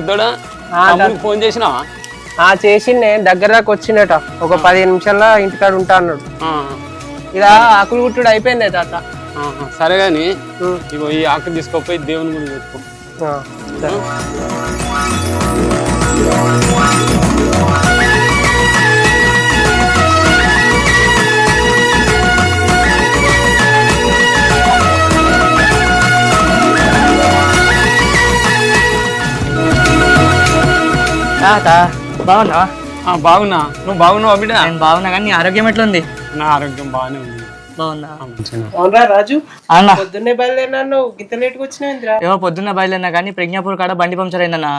పెద్దోడా ఫోన్ చేసినావా? చేసిండే దగ్గర దాకా వచ్చిండట. ఒక 15 నిమిషాల్లో ఇంటికాడ ఉంటా అన్నాడు. ఇక ఆకులు గుట్టుడు అయిపోయింది తాత. సరే గాని ఇగో ఈ ఆకులు తీసుకోపోయి దేవుని గుడి పెట్టుకో. బాగున్నావా? బాగున్నా. నువ్వు బాగున్నావా బిడ్డ? నేను బాగున్నా కానీ నీ ఆరోగ్యం ఎట్లుంది? నా ఆరోగ్యం బాగానే ఉంది. బాగున్నా రాజు? పొద్దున్నే బయలుదేరినా, గింత లేట్గా వచ్చినా? ఏమో పొద్దున్నే బయలుదేరినా కానీ ప్రజ్ఞాపూర్ కాడ బండి పంక్చర్ అయిందన్నా.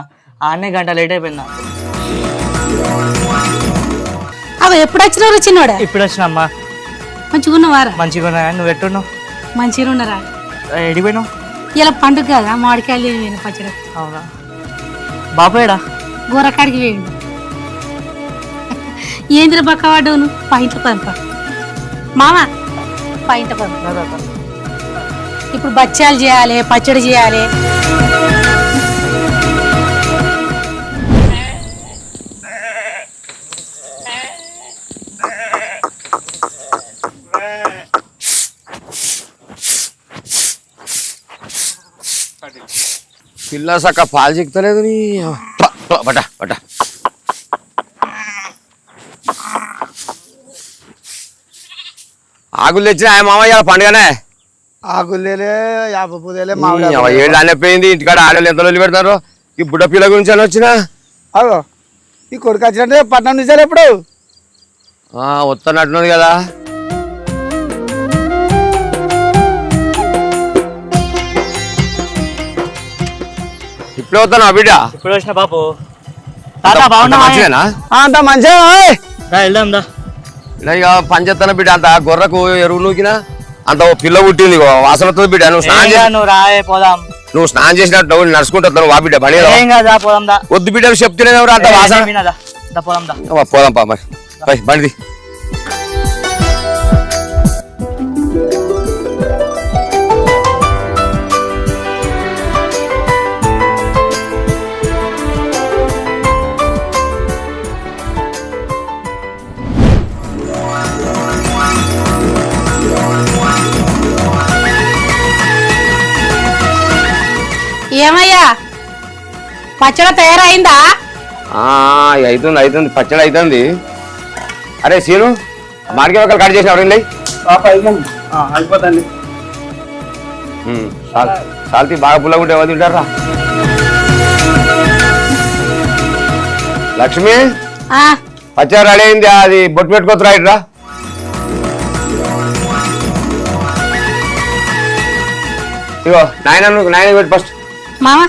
ఆడనే గంట లేట్ అయిపోయిందా. అవి ఎప్పుడు వచ్చినావు చిన్నోడా? ఇప్పుడు వచ్చినమ్మా. మంచిగా ఉన్నవారా? మంచిగా ఉన్నా. నువ్వు ఎట్టున్నావు? మంచిగా ఉన్నారా? ఎడిపోయినావు? ఇలా పండుగ కదా, మామిడికాయలు పచ్చడి. అవునా? బాపేడా? గోరకాడికి వేయండి. ఏంద్ర బక్క వాడు నువ్వు? పాయింట్ల పంప మామ, పాయింట్ల పంప. ఇప్పుడు బచ్చాలు చేయాలి, పచ్చడి చేయాలి. పిల్ల సక్క పాలు చిక్కలేదు నీ పట పట. ఆకులు తెచ్చిన మామయ్య పండుగనే. ఆకులేలే 50 పూదేలే ఏడు అనిపోయింది. ఇంటికాడ ఆడలు ఎంత రోజులు పెడతారు. ఈ బుడ్డ పిల్ల గురించి అని వచ్చిన. అగో ఈ కొడుకు వచ్చినట్టే పట్నం నుంచి ఎప్పుడు వస్తున్నట్టున్నది కదా. ఇప్పుడే వస్తాను బిడ్డ. ఇప్పుడు వచ్చిన బాపు. బాగున్నా? అంత మంచిగా వెళ్దాం దా. ఇక పంచెత్తన బిడ్డ. అంత గొర్రకు ఎరువు నూకినా అంత పిల్ల పుట్టింది, వాసనతో బిడ్డ. నువ్వు స్నానం చేసినట్టు నడుచుకుంటా వా బిడ్డ. పని వద్దు బిడ్డ చెప్తేనే అంత వాసన. పోదాం పా మరి బండిది. ఏమయ్యా, పచ్చడి తయారైందా? అవుతుంది పచ్చడి అవుతుంది. అరే సీను, మామిడికాయ ఒకరు కట్ చేసిన ఎవరు అయిపోతుంది. సాల్తీ బాగా పుల్లగా ఉంటే ఎవరు తింటారా? లక్ష్మి, పచ్చడి రెడీ అయింది. అది బొట్టు పెట్టుకోతురా ఇట్రా. ఇగో నాయన పెట్టి ఫస్ట్. మామా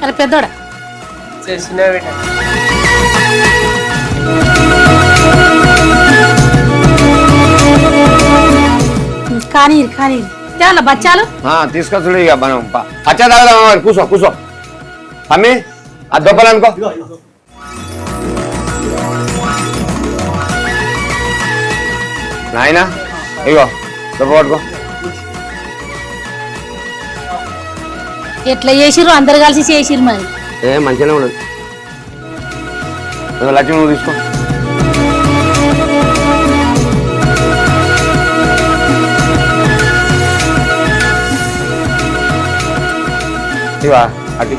అరే పెద్దోడా కానీ కానీ బచ్చాలు తీసుకొచ్చుడు. ఇక మనం పచ్చడి తాగదాం. కూర్చో అమ్మి. అది దొబ్బలనుకో. నాయన ఇగో దొబ్బ పట్టుకో. ఎట్లా చేసిర్రు? అందరు కలిసి చేసిర్రు. మరి మంచిగానే ఉండదు. లక్ష్మి నువ్వు తీసుకో. ఇవా అటు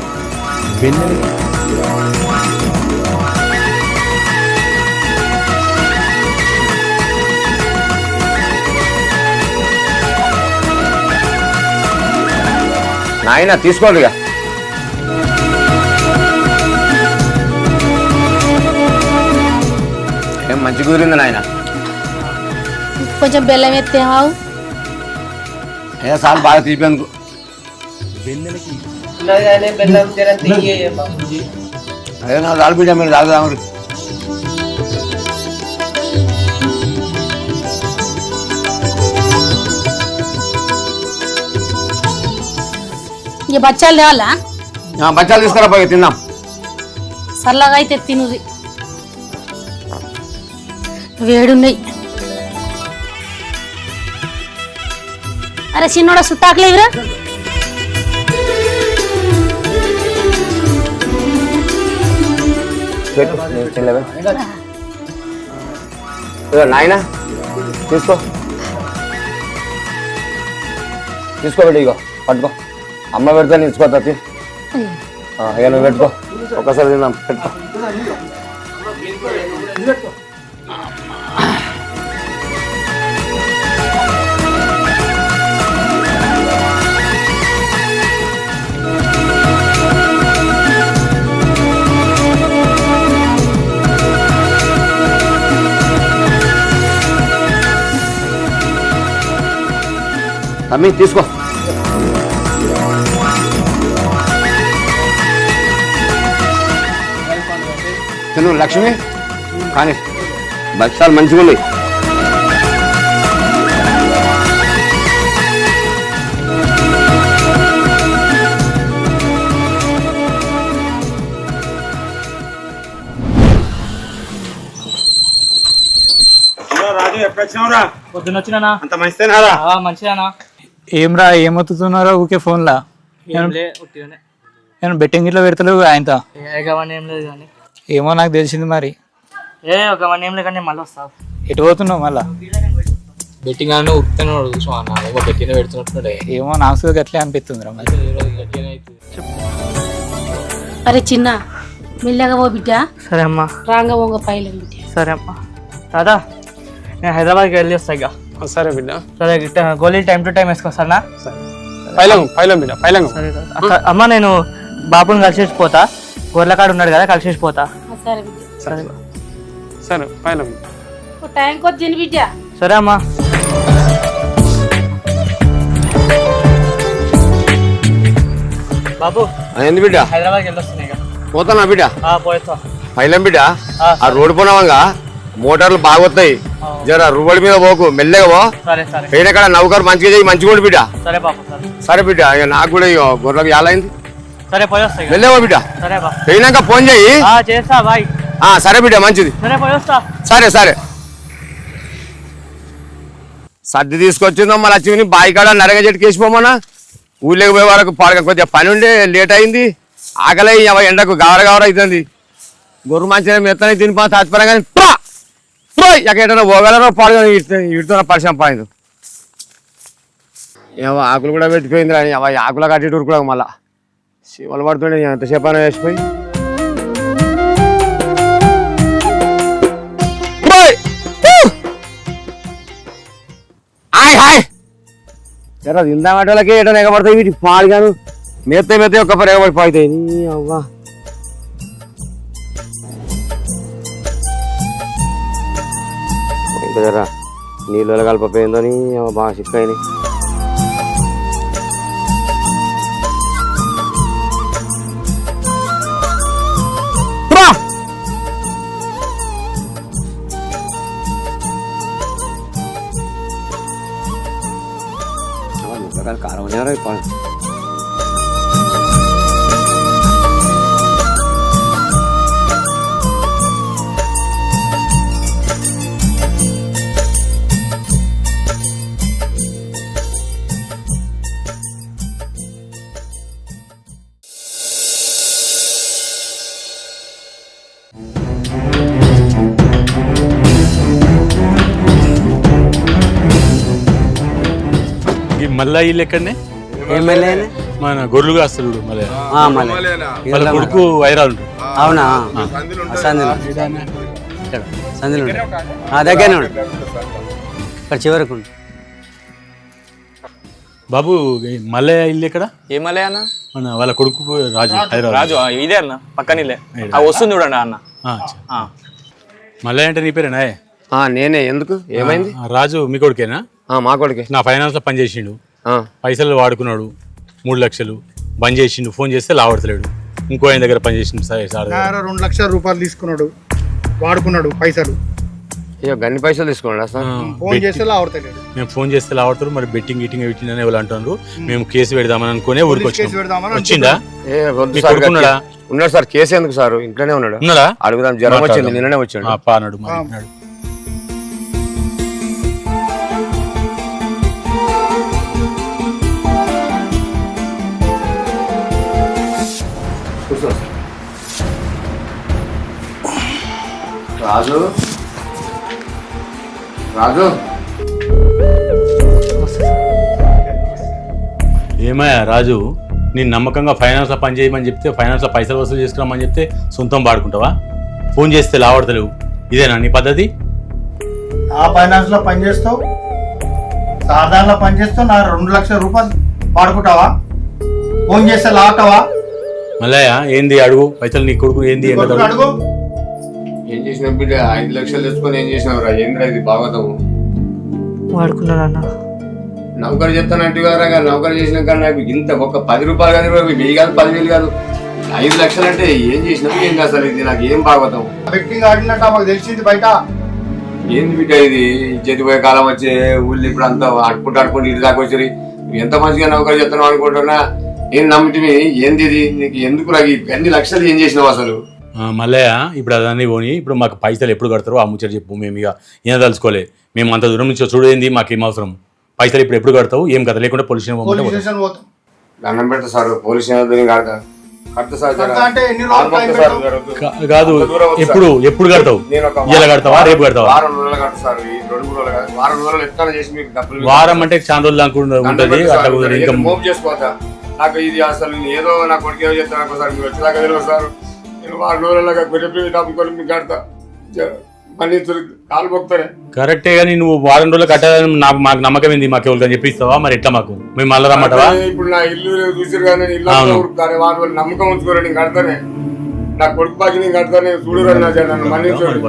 నాయన తీసుకోండి. ఇక ఏం మంచి కుదిరింది నాయన. కొంచెం బెల్లం ఎత్తేమావు. సార్ బాగా తీపేందుకు. అదే నా రాలు బిడ్డ మీరు తాగుదాము. ఇక బచ్చాలు తేవాలా? బచ్చాలు తీసుకురా పోయి తిందాం. సర్లాగా అయితే తినుది. వేడున్నాయి. అరే చిన్నోడ సుట్టాకులేవిరా. పెట్టు చెల్లె ఇదిగో నాయన తీసుకో తీసుకోబెట్టి ఇగో పట్టుకో అమ్మ పెడితే తీసుకో తప్పి ఇక నువ్వు పెట్టుకో ఒక్కసారి తిందాం పెట్టుకో అమ్మి తీసుకో తిను లక్ష్మి కానీ భక్ష్యాలు మంచిగా ఉన్నాయి రాజు ఎప్పుడు వచ్చినావురా? పొద్దున్న వచ్చినా అంత మంచిదేనారా? మంచిదానా ఏమ్రా ఏమవుతున్నారా ఊకే ఫోన్లా నేను బెట్టింగ్ ఇట్లా పెడతలేవు ఆయనతో ఏం లేదు కానీ ఏమో నాకు తెలిసింది మరి ఒక వన్ ఏం లేదు కానీ మళ్ళీ వస్తావు ఎటు పోతున్నావు మళ్ళా బెట్టింగ్ అని ఉడుతున్నాడు బెట్టింగ్ పెడుతున్నట్టు ఏమో నాకు గట్లే అనిపిస్తుందిరా మరి అరే చిన్న మెల్లగా పో బిడ్డ సరే అమ్మా రాంగ వంగ పైలం బిడ్డ సరే అమ్మా దాదా నేను హైదరాబాద్కి వెళ్ళి వస్తా ఇక సరే బిడ్డ సరే గోళీ టైం టు టైం వేసుకొస్తానా పైలం బిడ్డ పైలం సరే అమ్మ నేను బాబుని కలిసేసిపోతా గొర్రెకాడు ఉన్నాడు కదా కలిసేసిపోతా సరే బిడ్డ సరే సరే పైలం టైం కొద్ది తిని బిడ్డ సరే అమ్మా బాబు ఏంది బిడ్డ హైదరాబాద్కి వెళ్ళి వస్తున్నాయి ఇక పోతానా బిడ్డ పోయేస్తా పైలం బిడ్డ ఆ రోడ్డు పోనావంగా మోటార్లు బాగొస్తాయి జర రోడ్డు మీద పోకు మెల్లగా పో సరే సరే పోయిన కాడ నౌకరు మంచిగా చేయి మంచిగా ఉండు బిడ్డ సరే బాబు సరే సరే బిడ్డ ఇక నాకు కూడా ఇక గొర్రెలకు ఏలైంది సరే పోయేస్తా ఇక మెల్లగా బిడ్డ సరే బా పోయినాక ఫోన్ చేయి చేస్తా బాయ్ సరే బిడ్డ మంచిది సరే పోయేస్తా సరే సరే సర్ది తీసుకొచ్చిందమ్మా లక్ష్మిని బాయి కాడ నరగ చెట్టుకి వేసిపోమన్నా ఊళ్ళోకి పోయే వరకు పాడక కొద్దిగా పని ఉండే లేట్ అయింది ఆకలి ఎండకు గవర అవుతుంది గొర్రె మంచిగా మెత్తనే తినిపో తాత్పరం కానీ ఎక్కడైనా పోగలరో పాడుగా ఇడుతున్న పరిశ్రమ పాయింది ఏమో ఆకులు కూడా పెట్టిపోయింది అని ఆకుల కట్టి ఉరుకుడా మళ్ళా శివలు పడుతుండే ఎంతసేపు అయినా వేసిపోయి హాయ్ జరా తిందామటోళ్ళకి ఏటో ఎగబడతాయి వీటి పాడుగాను మెత్త ఒక్క పరి ఎగబడిపోతాయి నీ అవ్వ ఇంకా జరా నీళ్ళు కలిపపోయిందని బాగా చిక్కని కారం మళ్ళా ఇల్లు ఎక్కడనే ఎమ్మెల్యే మన గొర్రెలు కాస్తాడు మళ్ళీ వాళ్ళ కొడుకు వైరాలు అవునా సందులో సందులో దగ్గరనే ఉండు ఇక్కడ చివరకు ఉండు బాబు మళ్ళీ ఇల్లు ఎక్కడ ఏ మళ్ళీ అన్న మన వాళ్ళ కొడుకు రాజు హైదరాబాద్ రాజు ఇదే అన్న పక్కనిలే వస్తుంది చూడండి అన్న మళ్ళీ అంటే నీ పేరేనా నేనే ఎందుకు ఏమైంది రాజు మీ కొడుకేనా మా కొడుకే నా ఫైనాన్స్ లో పని చేసిండు పైసలు వాడుకున్నాడు 3 లక్షలు బంద్ చేసిండు ఫోన్ చేస్తే లావడతలేడు ఇంకో ఆయన దగ్గర పని చేసిండు 2 లక్షల రూపాయలు తీసుకున్నాడు వాడుకున్నాడు పైసలు గన్ని పైసలు తీసుకున్నాడు ఫోన్ చేస్తే లావడతలేడు మేము ఫోన్ చేస్తే లావడతారు మరి బెట్టింగ్ గిట్టింగ్ పెట్టిందని ఎవరు అంటున్నారు మేము కేసు పెడదామని అనుకునే ఊరికి వచ్చాం వచ్చిందా ఉన్నాడు సార్ కేసు ఎందుకు సార్ ఇంట్లోనే ఉన్నాడా అడుగుదాం జ్వరం వచ్చింది నిన్ననే వచ్చాడు అన్నాడు రాజు రాజు ఏమయ్యా రాజు నేను నమ్మకంగా ఫైనాన్స్లో పని చేయమని చెప్తే ఫైనాన్స్లో పైసలు వసూలు చేసుకురామని చెప్తే సొంతం వాడుకుంటావా? ఫోన్ చేస్తే లావడతలేవు. ఇదేనా నీ పద్ధతి? ఆ ఫైనాన్స్ లో పనిచేస్తావు, సాధారణ పనిచేస్తావు, నా 2 లక్షల రూపాయలు వాడుకుంటావా? ఫోన్ చేస్తే లాగుతావా? మల్లయ్య ఏంది అడుగు, పైసలు నీ కొడుకు ఏంది కొడుకుని అడుగు. ఏం చేసినావు బిడ్డ? 5 లక్షలు తెచ్చుకొని ఏం చేసినావు రా? ఏంద్రా ఇది భాగవతము? వాడుకున్నానన్న. నౌకరు చెప్తానంటే కదా, నౌకరు చేసినాక నాకు ఇంత ఒక 10 రూపాయలు కానీ 1000 కాదు 10,000 కాదు 5 లక్షలు అంటే ఏం చేసినావు? ఏం కాదు అసలు ఇది నాకు ఏం భాగవతం? బెట్టింగ్ ఆడినట్టు మాకు తెలిసింది బయట. ఏంది బిడ్డ ఇది? ఇజ్జతి పోయే కాలం వచ్చే ఊళ్ళో ఇప్పుడు అంతా అడుకుంటూ ఇటు దాకా వచ్చి ఎంత మంచిగా నౌకరు చెప్తాను అనుకుంటున్నా. ఏం నమ్మిటివి? ఏంది ఇది? నీకు ఎందుకు నాకు అన్ని లక్షలు ఏం చేసినావు అసలు? మల్లయ్య ఇప్పుడు అదన్నీ పోని, ఇప్పుడు మాకు పైసలు ఎప్పుడు కడతారో ఆ ముచ్చట చెప్పు. మేము ఇక ఏం తలుచుకోలే, మేము అంత దూరం నుంచి చూడేంది, మాకేం అవసరం? పైసలు ఇప్పుడు ఎప్పుడు కడతావు? ఏం కథ లేకుండా పోలీస్ స్టేషన్ పోతాం. దండం పెడతా సార్, పోలీస్ స్టేషన్ కడతా కడతా సార్. అంటే ఎన్ని రోజులు టైం పెడతావు? కాదు, ఎప్పుడు కడతావు? ఇలా కడతావా, రేపు కడతావా? వారం రోజులు కడతా సార్, 2-3 రోజులు కాదు, వారం రోజులు ఎట్లా చేసి మీకు డబ్బులు. వారం అంటే చాలా రోజులు అనుకుంటుంది అట్లా కుదరదు. ఇంకా మూవ్ చేసుకోవద్దా? నాకు ఇది అసలు ఏదో నా కొడుకు ఏదో చెప్తాను సార్, మీరు వచ్చేదాకా తెలియదు సార్. నేను వారం రోజులగా గొర్రె డబ్బుకొని మీకు కడతా, మళ్ళీ కాలు పోతారే. కరెక్టే కానీ నువ్వు వారం రోజులు కట్టాలని మాకు నమ్మకం ఏంది? మాకు ఎవరికైనా చెప్పిస్తావా? మరి ఎట్లా మాకు మేము మళ్ళీ రమ్మంటావా? ఇప్పుడు నా ఇల్లు చూసారు కానీ ఇల్లు వారు నమ్మకం ఉంచుకోరు, నేను కడతానే. నా కొడుకు బాకి నేను కడతానే, చూడరు నా జనాన్ని మళ్ళీ చూడండి.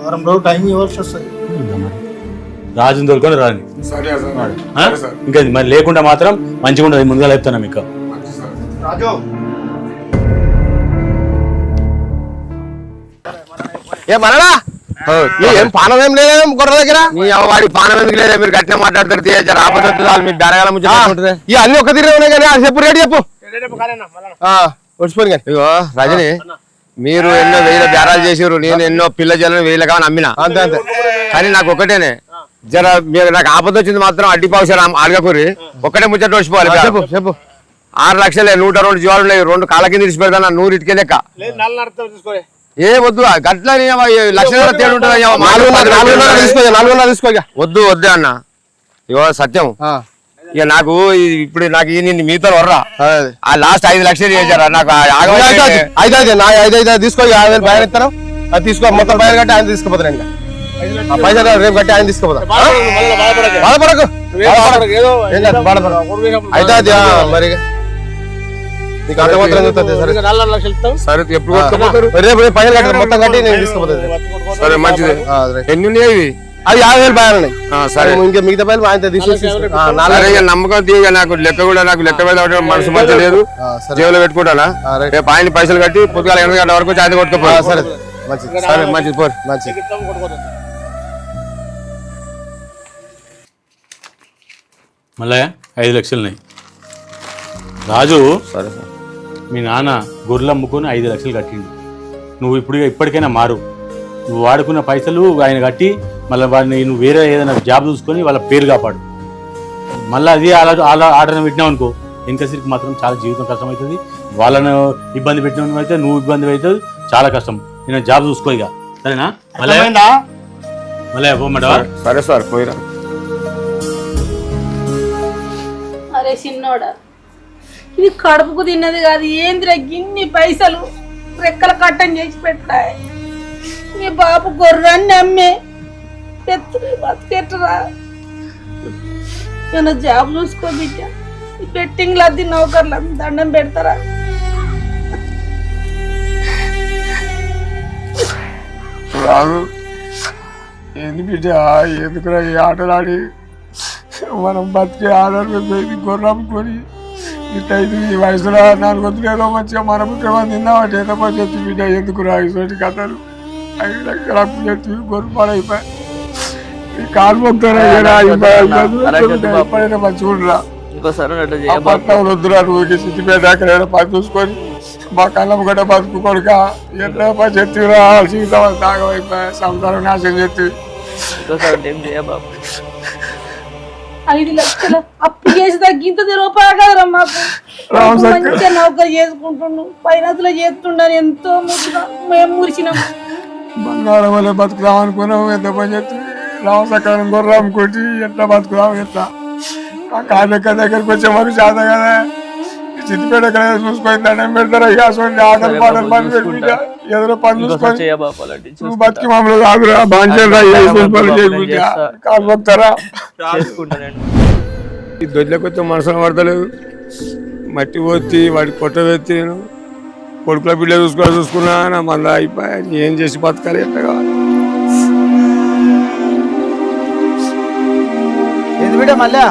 వారం రోజులు టైం ఇవ్వాల్సి వస్తుంది. రాజుని తోలుకొని రాని. సరే సార్. ఇంకా మరి లేకుండా మాత్రం మంచిగా ఉండదు, ముందుగా చెప్తాను మీకు. రాజు ఏమన్నా ఏం పానం ఏం లేదా గొర్రె దగ్గర? వాడి పానం ఎందుకు లేదా? మీరు గట్టిగా మాట్లాడతారు, ఆపద మీకు బెరగాల ముందు అన్ని ఒక తిరిగి ఉన్నాయి కానీ అది చెప్పు, రేటు చెప్పు. వచ్చిపోయి కానీ ఇగో రజని, మీరు ఎన్నో 1000 బేరాలు చేసారు, నేను ఎన్నో పిల్ల జల్లని 1000 కావాలి అమ్మినా. అంతే అంతే. కానీ నాకు ఒకటేనే, జర మీరు నాకు ఆపద వచ్చింది మాత్రం అడ్డి పావుసారు అడగకూరి, ఒక్కటే ముచ్చట వచ్చిపోవాలి. చెప్పు చెప్పు. 6 లక్షలే, 102 జీవాలు ఉన్నాయి, 2 కాళ్ళ కింద తీసి పెడతాను, 100 ఇటుకే లెక్క. ఏ వద్దు గట్ల లక్షల తేడు ఉంటుంది. 400 తీసుకో. వద్దు వద్దు అన్న, ఇగో సత్యం. ఇక నాకు ఇప్పుడు నాకు మీతో వర్రా ఆ లాస్ట్ 5 లక్షలు చేశారా? నాకు 5 తీసుకో, 50,000 బయట ఇస్తాను. అది తీసుకో, మొత్తం బయట కట్టి ఆయన తీసుకుపోతాను. పైసలు రేపు కట్టి ఆయన తీసుకుపోతా. బాధపడకు అయితే మరి నీకు అర్థమవుతుంది. సరే ఎప్పుడు రేపు పైసలు కట్టారు, మొత్తం కట్టి నేను తీసుకుపోతాను. సరే మంచిది. ఎన్ని ఉన్నాయి ఇవి? అది 50,000 బాగానే. సరే ఇంకా మిగతా పైలు ఆయన తీసుకొచ్చి నమ్మకం తీయగా నాకు లెక్క కూడా నాకు లెక్క మీద మనసు మంచి లేదు, జేబులో పెట్టుకుంటానా. రేపు ఆయన పైసలు కట్టి పొద్దుగాల 8 గంటల వరకు ఆయన కొట్టుకోపో. సరే మంచిది. సరే మంచిది పో. మంచిది. మళ్ళా 5 లక్షలు ఉన్నాయి రాజు. సరే సార్, మీ నాన్న గొర్రెలు అమ్ముకొని 5 లక్షలు కట్టిండు. నువ్వు ఇప్పటికైనా మారు. నువ్వు వాడుకున్న పైసలు ఆయన కట్టి మళ్ళీ వాడిని నువ్వు వేరే ఏదైనా జాబ్ చూసుకొని వాళ్ళ పేరు కాపాడు. మళ్ళీ అది అలా ఆర్డర్ పెట్టినావు అనుకో, ఇంకసరికి మాత్రం చాలా జీవితం కష్టమవుతుంది. వాళ్ళను ఇబ్బంది పెట్టిన అయితే నువ్వు ఇబ్బంది అవుతుంది, చాలా కష్టం. నేను జాబ్ చూసుకో ఇక, సరేనా? మళ్ళీ పోమంటావా? సరే సార్ పోయిరా. అరే చిన్నోడా, ఇది కడుపుకు తిన్నది కాదు, ఏందిరా గిన్ని పైసలు రెక్కల కట్టం చేసి పెట్టాయి. మీ బాబు గొర్రెన్ని అమ్మే బతికెట్టరా? ఏమన్నా జాబ్ చూసుకో బిడ్డ. ఈ బెట్టింగ్లు అద్ది నౌకర్లు దండం పెడతారా? రాదు ఏంది బిడ్డ, ఎందుకురా ఈ ఆటలు ఆడి మనం బతికే ఆడలు గొర్రెమ్ముకొని ఇట్టయితే ఈ వయసులో 400 ఏదో మంచిగా మన ముఖ్యమంది తిన్నామంటే ఏదో పని చెప్తే బిడ్డ, ఎందుకురా ఇటువంటి కథలు? 5 లక్షలు అప్పు చెప్తే గొర్రె పడైపోయి ఈ కాలు మొత్తారా ఎప్పుడైనా మంచిగా ఉండరా? పట్నంలో వద్దురా, నువ్వు సిద్ధిపేట అక్కడ పని చూసుకొని మా కళ్ళం కూడా బతుకు కొడుక ఎట్లా పని చెప్తురా? జీవితం తాగమైపోయి సంసారం నాశనం చెప్తే 5 లక్షలు అప్పు చేసి తగ్గింత రూపాయలు కదరా మాకు. మంచిగా నౌకరు చేసుకుంటుండు, ఫైనాన్స్ లో చేస్తుండని ఎంతో మురిసినాం. మేము మురిసినాం. బంగారం వల్ల బతుకుదాం అనుకున్నాం. ఎంత పని చేస్తే రామసకాలం గుర్రం కొట్టి ఎట్లా బతుకుదాం ఎట్లా ఆ కాదక్క దగ్గరికి వచ్చే మాకు చేత కదా చిత్తిపేట ఎక్కడ చూసుకొని దండం పెడతారు. ఇక అసలు ఆటలు పాటలు పని పెట్టి ఎదురు పని చూసుకొని నువ్వు బతికి మమ్మల్ని ఆగురా బాంచరా కాలు పోతారా ఈ దొడ్లకు వచ్చే మనసులో పడతలేదు. మట్టి పోతి వాడి కొట్ట వెత్తి నేను కొడుకుల బిడ్డ చూసుకున్నా నా మళ్ళీ అయిపోయా ఏం చేసి బతకాలి ఎట్లా కావాలి. ఏంది బిడ్డ మళ్ళా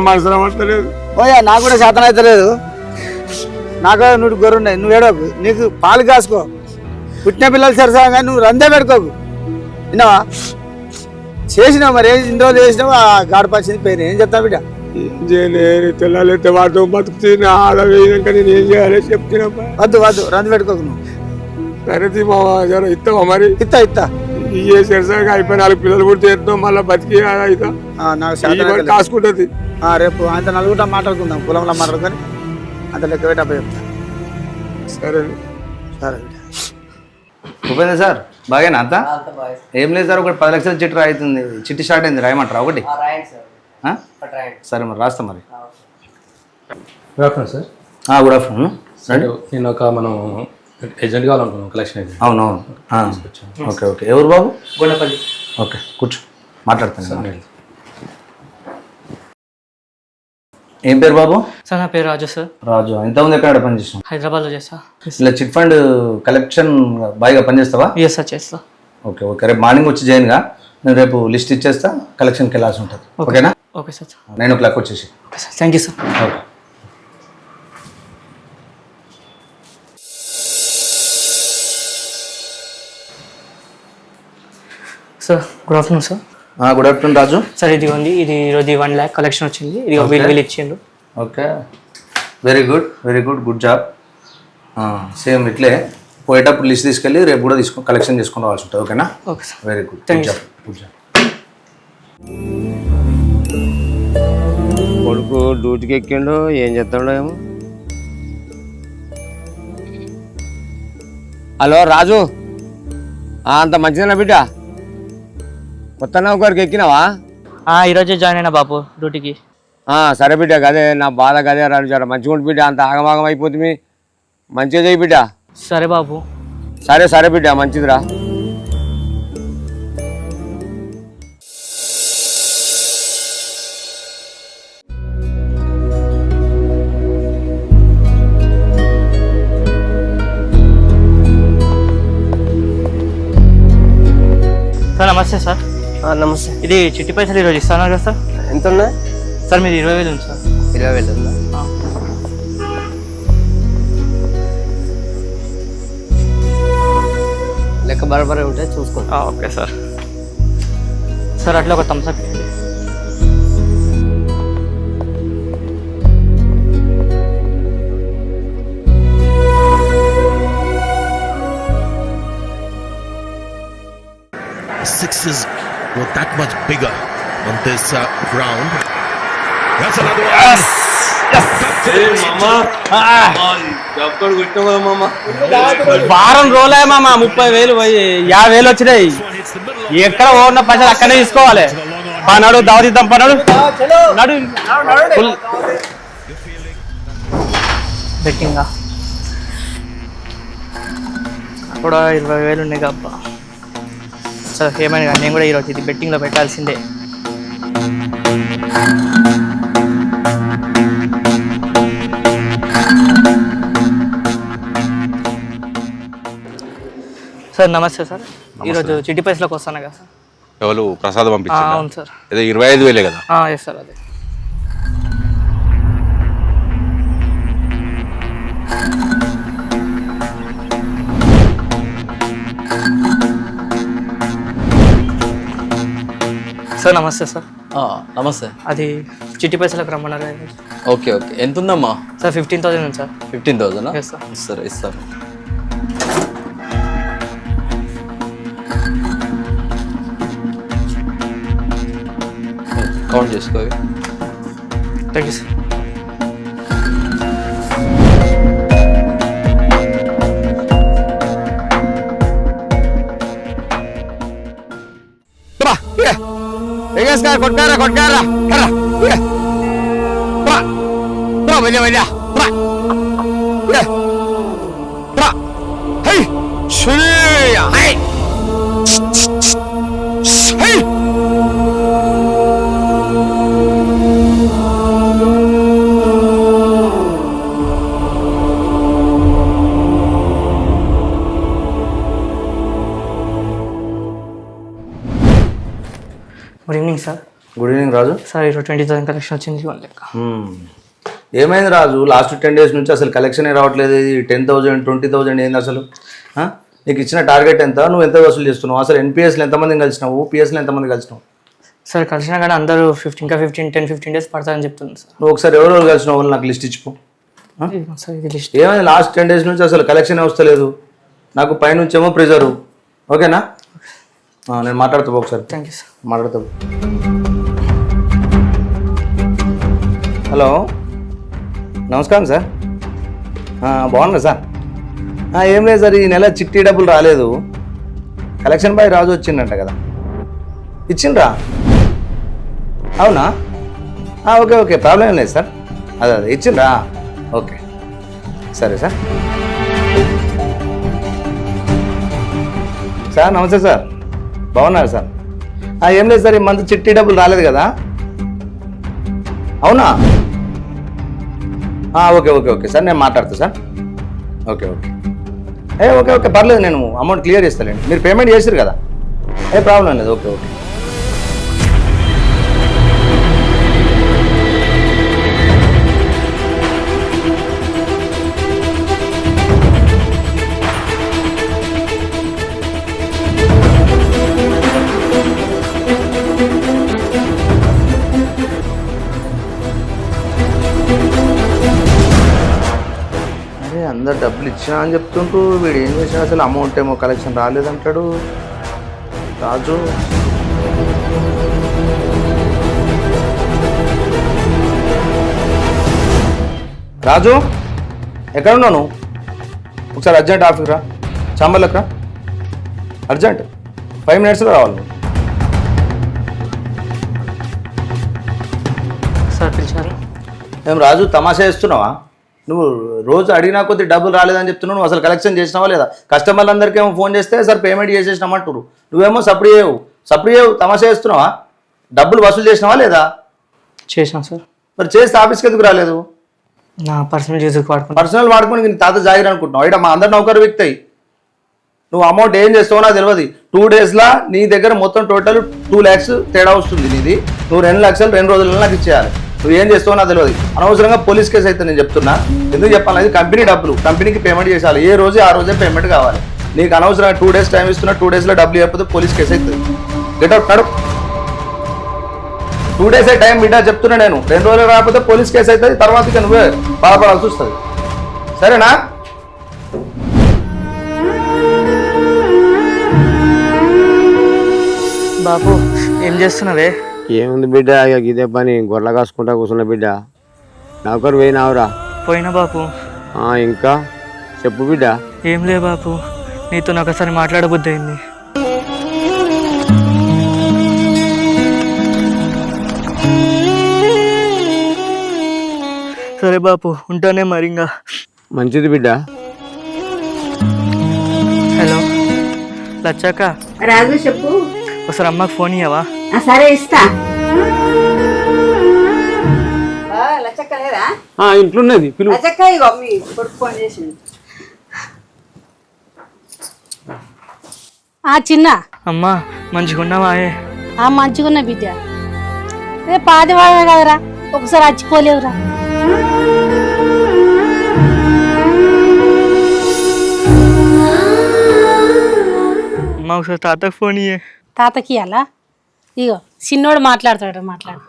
మనసులో పడతలేదు. ఓయా నాకు కూడా శాతం అవుతలేదు. నాకు నువ్వు గొర్రె నువ్వు ఏడోకు, నీకు పాలు కాసుకో, పుట్టిన పిల్లలు సరసా కానీ నువ్వు రందే పెట్టుకోకు. విన్నావా? చేసినావు మరి ఇన్ని రోజులు చేసినావు ఆ గాడపరిచింది పోయినా ఏం చెప్తావు బిడ్డ? ఏం చేయలేదు తెల్లాలైతే వాటితో బతుకుతే నా ఆడ వేయక నేను ఏం చేయాలి చెప్తున్నా. వద్దు రంది పెట్టుకోకు నువ్వు. సరే మా జర ఇస్తావా మరి? ఇత్తా ఇయ్యే సరసాగా అయిపోయి 4 పిల్లలు కూడా చేస్తాం మళ్ళీ బతికి అవుతా నాకు కాసుకుంటుంది. రేపు అంత నలుగురు మాట్లాడుకుందాం, పొలంలో మాట్లాడుకొని అంత లెక్క పెట్టా చెప్తా. సరే సరే ఉపేంద్ర సార్ బాగేనా అంతా? ఏం లేదు సార్, ఒకటి 10 లక్షల చిట్టి అవుతుంది. చిట్టి స్టార్ట్ అయింది, రాయమంటారా ఒకటి? సరే మరి రాస్తా మరి. Good afternoon sir. Good afternoon. నేను మనం ఏజెంట్ కావాలనుకున్నాను, కలెక్షన్ ఏజెంట్. అవునవును. ఓకే ఎవరు బాబు? గొండపల్లి. ఓకే కూర్చో మాట్లాడతాను. ఏం పేరు బాబు? సార్ నా పేరు రాజు సార్. రాజు. ఇంతకుముందు ఎక్కడ పనిచేస్తాం? హైదరాబాద్లో చేస్తా. ఇలా చిట్ ఫండ్ కలెక్షన్ బాగా పనిచేస్తావా? ఎస్ సార్ చేస్తా. ఓకే రేపు మార్నింగ్ వచ్చి జాయిన్గా. నేను రేపు లిస్ట్ ఇచ్చేస్తా, కలెక్షన్కి వెళ్ళాల్సి ఉంటుంది. ఓకేనా? Okay sir. 9 o'clock వచ్చేసి. Okay sir, thank you sir. Okay. Sir good afternoon sir. Good afternoon Raju. Sir ఇదిగోండి, ఇది ఈరోజు 1 lakh కలెక్షన్ వచ్చింది. ఇది వీళ్ళు ఇచ్చిండు. Okay very good good job. Same ఇట్లే పోయేటప్పుడు లిస్ట్ తీసుకెళ్ళి రేపు కూడా కలెక్షన్ తీసుకొని రావాల్సి ఉంటుంది. ఓకేనా? Okay sir. Very good good job. కొడుకు డ్యూటీకి ఎక్కిండు, ఏం చేస్తాడో ఏమో. హలో రాజు, అంత మంచిదేనా బిడ్డ? కొత్త నౌకరికి ఎక్కినావా? ఈరోజే జాయిన్ అయినా బాబు డ్యూటీకి. సరే బిడ్డ, గదే నా బాధ గదే రాజు, జర మంచిగా ఉండి బిడ్డ, అంత ఆగమాగం అయిపోతుంది. మంచిగా చేయి బిడ్డ. సరే బాబు. సరే బిడ్డ, మంచిదిరా. సార్ నమస్తే సార్. నమస్తే. ఇది చిట్టి పైసలు ఈరోజు ఇస్తాను కదా సార్? ఎంత ఉన్నాయి సార్? మీది 20,000 ఉంది సార్. 20,000 ఉందా? లెక్క బరబరే ఉంటే చూసుకో. Okay sir. సార్ అట్లా ఒక థమ్స్అప్ ఇవ్వండి. Sixes were that much bigger on this round. That's another one. Yes! వారం రోజులే మామ, 30,000 పోయి 50,000 వచ్చినాయి. ఎక్కడ ఓడిన పైసలు అక్కడే తీసుకోవాలి. పనాడు దావతిద్దాం, పనాడు నడు. బెట్టింగా కూడా 20,000 ఉన్నాయి అబ్బా. సార్ ఏమైనా కానీ నేను కూడా ఈరోజు ఇది బెట్టింగ్లో పెట్టాల్సిందే. సార్ నమస్తే సార్. ఈరోజు చిట్టి పైసలకు వస్తాను కదా సార్. ఎవరు ప్రసాద్ పంపించారు? అవును సార్. ఏదో 25,000 కదా? Yes sir. అదే సార్. నమస్తే సార్. నమస్తే. అది చిట్టి పైసలకు రమ్మన్నారు. ఓకే ఎంత ఉందమ్మా? సార్ 15,000 ఉంది సార్. 15,000? Yes sir. సరే ఇస్తారు. కౌంట్ చేసుకో. Thank you sir. లాగేసుకో కొట్టారా కొట్టారా వెళ్ళా good evening sir. Good evening Raju. Sir ఈరోజు 20,000 కలెక్షన్ వచ్చింది వన్ లెక్క. ఏమైంది రాజు? లాస్ట్ 10 days నుంచి అసలు కలెక్షనే రావట్లేదు. 10,000 20,000 ఏంది అసలు? నీకు ఇచ్చిన టార్గెట్ ఎంత? నువ్వు ఎంత వసూలు చేస్తున్నావు? అసలు ఎన్పిఎస్లో ఎంతమందిని కలిసినావు? పిఎస్లో ఎంతమంది కలిసినావు? సార్ కలిసినా కానీ అందరూ 10-15 days పడతారని చెప్తుంది సార్. నువ్వు ఒకసారి ఎవరెవరు కలిసినావు వాళ్ళు నాకు లిస్ట్ ఇచ్చిపో. సార్ ఇది లిస్ట్. ఏమైంది లాస్ట్ 10 days నుంచి అసలు కలెక్షనే వస్తలేదు. నాకు పైనుంచేమో ప్రిజర్వ్. ఓకేనా? నేను మాట్లాడుతావు ఒకసారి. Thank you sir. మాట్లాడతావు. హలో నమస్కారం సార్. బాగున్నా సార్. ఏం లేదు సార్, ఈ నెల చిట్టి డబ్బులు రాలేదు. కలెక్షన్ బాయ్ రాజు వచ్చిండంట కదా, ఇచ్చిండ్రా? అవునా? ఓకే ఓకే, ప్రాబ్లం ఏం లేదు సార్. అదే ఇచ్చిండ్రా? ఓకే సరే సార్. సార్ నమస్తే సార్, బాగున్నారు సార్? ఏం లేదు సార్, ఈ మంత్ చిట్టి డబ్బులు రాలేదు కదా. అవునా? ఓకే ఓకే ఓకే సార్, నేను మాట్లాడతా sir. Okay okay okay okay పర్లేదు, నేను అమౌంట్ క్లియర్ చేస్తానండి. మీరు పేమెంట్ చేసారు కదా, ఏ ప్రాబ్లం లేదు. Okay okay. అందరు డబ్బులు ఇచ్చినా అని చెప్తుంటూ వీడు ఏం చేసినా అసలు అమౌంట్ ఏమో కలెక్షన్ రాలేదంటాడు రాజు. రాజు ఎక్కడ ఉన్నాను? ఒకసారి అర్జెంట్ ఆఫీస్కి రా, చాంబర్లకు రా, అర్జెంట్ 5 minutesలో రావాలి. సార్ పిలిచారు. ఏం రాజు తమాషా చేస్తున్నావా? నువ్వు రోజు అడిగినా కొద్ది డబ్బులు రాలేదని చెప్తున్నావు. నువ్వు అసలు కలెక్షన్ చేసినావా లేదా? కస్టమర్లందరికీ ఏమో ఫోన్ చేస్తే సార్ పేమెంట్ చేసేసినామంటారు, నువ్వేమో సప్లీ చేయవు. తమాషా చేస్తున్నావా? డబ్బులు వసూలు చేసినావా లేదా? చేసాం సార్. మరి చేస్తే ఆఫీస్కి ఎందుకు రాలేదు? నా పర్సనల్ యూజ్కి వాడుకున్నాను. పర్సనల్ వాడుకొని నీ తాత జాగిరి అనుకుంటున్నావు. ఇక్కడ మా అందరు నౌకరు వ్యక్తాయి. నువ్వు అమౌంట్ ఏం చేస్తావో నాకు తెలియదు. 2 daysలో నీ దగ్గర మొత్తం టోటల్ 2 lakhs తేడా వస్తుంది నీది. నువ్వు 2 lakhs 2 రోజుల్లో నాకు ఇచ్చేయాలి. నువ్వు ఏం చేస్తావో నాకు తెలియదు. అనవసరంగా పోలీస్ కేసు అయితే నేను చెప్తున్నా. ఎందుకు చెప్పాలి? అది కంపెనీ డబ్బులు, కంపెనీకి పేమెంట్ చేయాలి. ఏ రోజు ఆ రోజే పేమెంట్ కావాలి. నీకు అనవసరంగా 2 days టైం ఇస్తున్నా. 2 daysలో డబ్బులు ఇవ్వకపోతే పోలీస్ కేసు అవుతుంది. గెట్ అవుట్ నడు. 2 days టైం బిడ్డా చెప్తున్నా నేను. 2 రోజులు రాకపోతే పోలీస్ కేసు అవుతుంది. తర్వాత ఇక నువ్వే బాధపడాల్సి వస్తుంది. సరేనా? బాబు ఏం చేస్తున్నావే? ఏముంది బిడ్డ, ఇదే పని గొర్రెలు కాసుకుంటా కూర్చున్న బిడ్డ. నౌకరు పోయినావురా? పోయినా బాపు. ఇంకా చెప్పు బిడ్డ. ఏం లే బాపు, నీతో ఒకసారి మాట్లాడబుద్ధి అయింది. సరే బాపు ఉంటానే మరి. ఇంకా మంచిది బిడ్డ. హలో లచ్చాక. రాజు చెప్పు. ఒకసారి అమ్మకి ఫోన్ ఇవ్వవా? సరే ఇస్తా. లచ్చక్క లేదా? ఇంట్లో ఉన్నది. లచ్చక్క ఇగో మీ కొడుకు ఫోన్ చేసింది. చిన్న అమ్మా మంచిగా ఉన్నావా? మంచిగున్నా బిడ్డ. రేపు ఆదివారం కదరా, ఒకసారి వచ్చిపోలేవురా. అమ్మా ఒకసారి తాతకు ఫోన్ ఇయ్యే. తాతకి అలా ఇగో చిన్నోడు మాట్లాడతాడు, మాట్లాడు.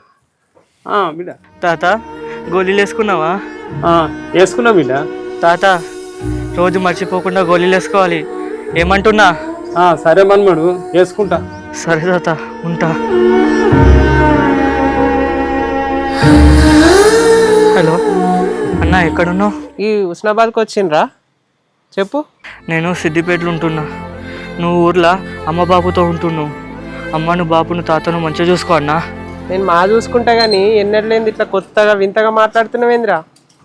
బిడ్డ. తాత గోళీలు వేసుకున్నావా? వేసుకున్నా బిడ్డ. తాత రోజు మర్చిపోకుండా గోళీలు వేసుకోవాలి. ఏమంటున్నా? సరే మన్మడు, వేసుకుంటా. సరే తాత ఉంటా. హలో అన్న, ఎక్కడున్నావు? ఈ హుస్నాబాద్కి వచ్చిండ్రా? చెప్పు. నేను సిద్దిపేటలో ఉంటున్నా. నువ్వు ఊర్లో అమ్మ బాబుతో ఉంటున్నావు. అమ్మను బాపును తాతను మంచిగా చూసుకో అన్నా. నేను మా చూసుకుంటా కానీ ఎన్నట్లేంది ఇట్లా కొత్తగా వింతగా మాట్లాడుతున్నావేంద్రా?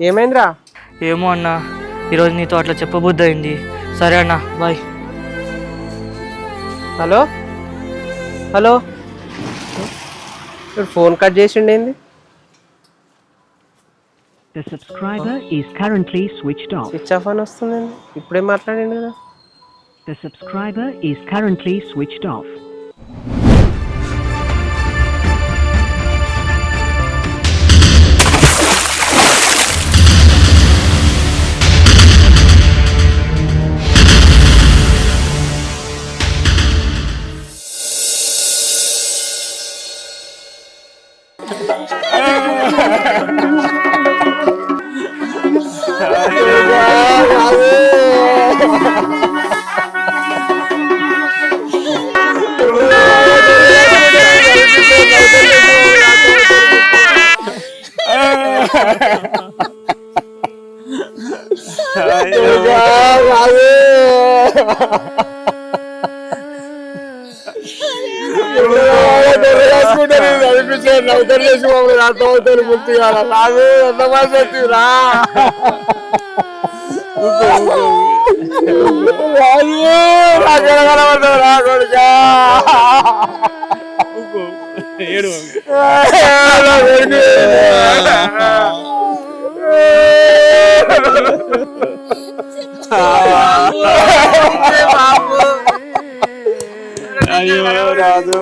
ఏమైందిరా? ఏమో అన్నా, ఈరోజు నీతో అట్లా చెప్పబుద్ధి అయింది. సరే అన్నా, బాయ్. హలో హలో, ఇప్పుడు ఫోన్ కట్ చేసిండేంది? The subscriber is currently switched off. Switch off అని వస్తుందండి. ఇప్పుడే మాట్లాడండి కదా. The subscriber is currently switched off. నౌకర్ చేసి మమ్మల్ని అర్థమవుతారు గుర్తుగా నాకు ఎంత మంది వచ్చిరా కనబడ్డా కొడుకా అయ్యో రాదు